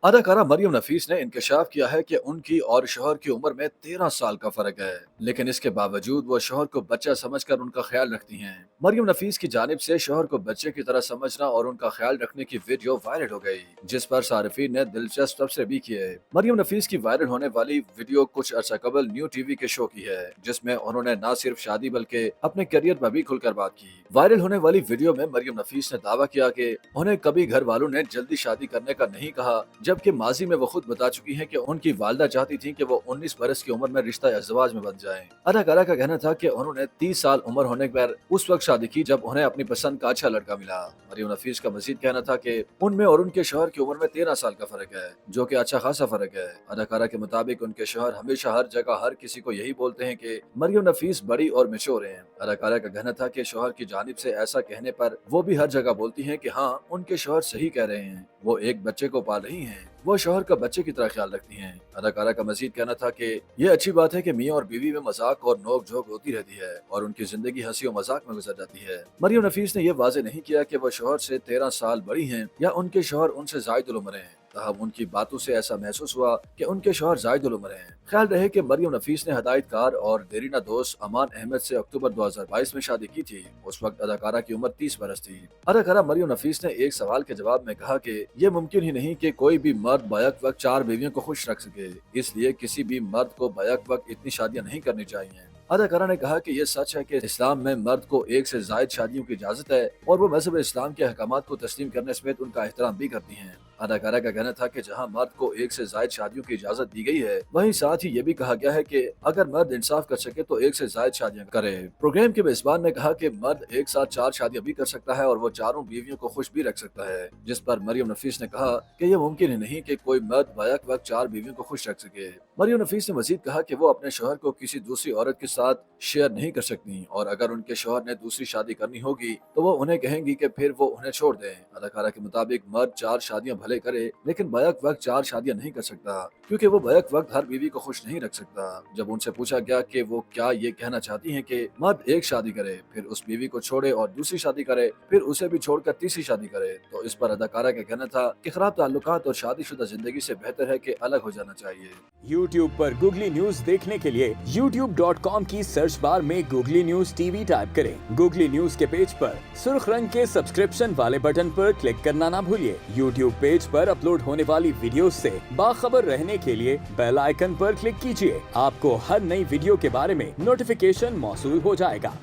अदाकारा मरियम नफीस ने इंकशाफ किया है कि उनकी और शौहर की उम्र में 13 साल का फर्क है, लेकिन इसके बावजूद वो शौहर को बच्चा समझकर उनका ख्याल रखती हैं। मरियम नफीस की जानिब से शौहर को बच्चे की तरह समझना और उनका ख्याल रखने की वीडियो वायरल हो गई, जिस पर सार्फिन ने दिलचस्प तबसरे भी किए। मरियम नफीस की वायरल होने वाली वीडियो कुछ अर्सा कबल न्यू टीवी के शो की है, जिसमें उन्होंने न सिर्फ शादी बल्कि अपने करियर पर भी खुलकर बात की। वायरल होने वाली वीडियो में मरियम नफीस ने दावा किया कि उन्हें कभी घर वालों ने जल्दी शादी करने का नहीं कहा, जबकि माजी में वो खुद बता चुकी हैं कि उनकी वालदा चाहती थी कि वो 19 बरस की उम्र में रिश्ता अज़वाज में बंध जाएं। अदाकारा का कहना था कि उन्होंने 30 साल उम्र होने पर उस वक्त शादी की जब उन्हें अपनी पसंद का अच्छा लड़का मिला। मरियम नफीस का मजीद कहना था कि उनमें और उनके शौहर की उम्र में 13 साल का फर्क है, जो कि अच्छा खासा फर्क है। अदाकारा के मुताबिक उनके शौहर हमेशा हर जगह हर किसी को यही बोलते हैं कि मरियम नफीस बड़ी और मैच्योर हैं। अदाकारा का कहना था कि शौहर की जानिब से ऐसा कहने पर वो भी हर जगह बोलती हैं कि हाँ, उनके शौहर सही कह रहे हैं, वो एक बच्चे को पाल रही हैं, वो शौहर का बच्चे की तरह ख्याल रखती हैं। अदाकारा का मजीद कहना था कि ये अच्छी बात है कि मियां और बीवी में मजाक और नोक झोंक होती रहती है और उनकी जिंदगी हंसी और मजाक में गुजर जाती है। मरियम नफीस ने यह वाजे नहीं किया कि वो शौहर से 13 साल बड़ी हैं या उनके शौहर उनसे जायद उम्र हैं, तहम उनकी बातों से ऐसा महसूस हुआ कि उनके शौहर जायद उम्र हैं। ख्याल रहे कि मरियम नफीस ने हदायतकार और देरीना दोस्त अमान अहमद से अक्टूबर 2022 में शादी की थी। उस वक्त अदाकारा की उम्र 30 बरस थी। अदाकारा मरियम नफीस ने एक सवाल के जवाब में कहा कि ये मुमकिन ही नहीं कि कोई भी मर्द बैक वक्त 4 बीवियों को खुश रख सके, इसलिए किसी भी मर्द को बैक वक्त इतनी शादियां नहीं करनी चाहिए। अदाकारा ने कहा कि यह सच है कि इस्लाम में मर्द को एक से जायद शादियों की इजाजत है और वो मजहब इस्लाम के अहकामात को तस्लीम करने समेत उनका एहतराम भी करती हैं। अदाकारा का कहना था कि जहां मर्द को एक से जायद शादियों की इजाजत दी गई है, वहीं साथ ही ये भी कहा गया है कि अगर मर्द इंसाफ कर सके तो एक से जायद शादियां करे। प्रोग्राम के मेजबान ने कहा कि मर्द एक साथ 4 शादियां भी कर सकता है और वो चारों बीवियों को खुश भी रख सकता है, जिस पर मरियम नफीस ने कहा कि यह मुमकिन ही नहीं कि कोई मर्द बैक वक्त 4 बीवियों को खुश रख सके। मरियम नफीस ने मजीद कहा कि वो अपने शौहर को किसी दूसरी औरत के साथ शेयर नहीं कर सकती और अगर उनके शौहर ने दूसरी शादी करनी होगी तो वो उन्हें कहेंगी कि फिर वो उन्हें छोड़ दें। अदाकारा के मुताबिक मर्द 4 शादियां भले करे, लेकिन बैक वक्त 4 शादियां नहीं कर सकता, क्योंकि वो बैक वक्त हर बीवी को खुश नहीं रख सकता। जब उनसे पूछा गया कि वो क्या ये कहना चाहती हैं कि मर्द एक शादी करे, फिर उस बीवी को छोड़े और दूसरी शादी करे, फिर उसे भी छोड़कर तीसरी शादी करे, तो इस पर अदाकारा का कहना था कि खराब ताल्लुकात और शादीशुदा जिंदगी से बेहतर है कि अलग हो जाना चाहिए। YouTube पर गूगली न्यूज देखने के लिए youtube.com की सर्च बार में गूगली न्यूज टीवी टाइप करें। गूगली न्यूज के पेज पर सुर्ख रंग के सब्सक्रिप्शन वाले बटन पर क्लिक करना ना भूलिए। YouTube पेज पर अपलोड होने वाली वीडियोस से बाखबर रहने के लिए बेल आइकन पर क्लिक कीजिए। आपको हर नई वीडियो के बारे में नोटिफिकेशन मौसूल हो जाएगा।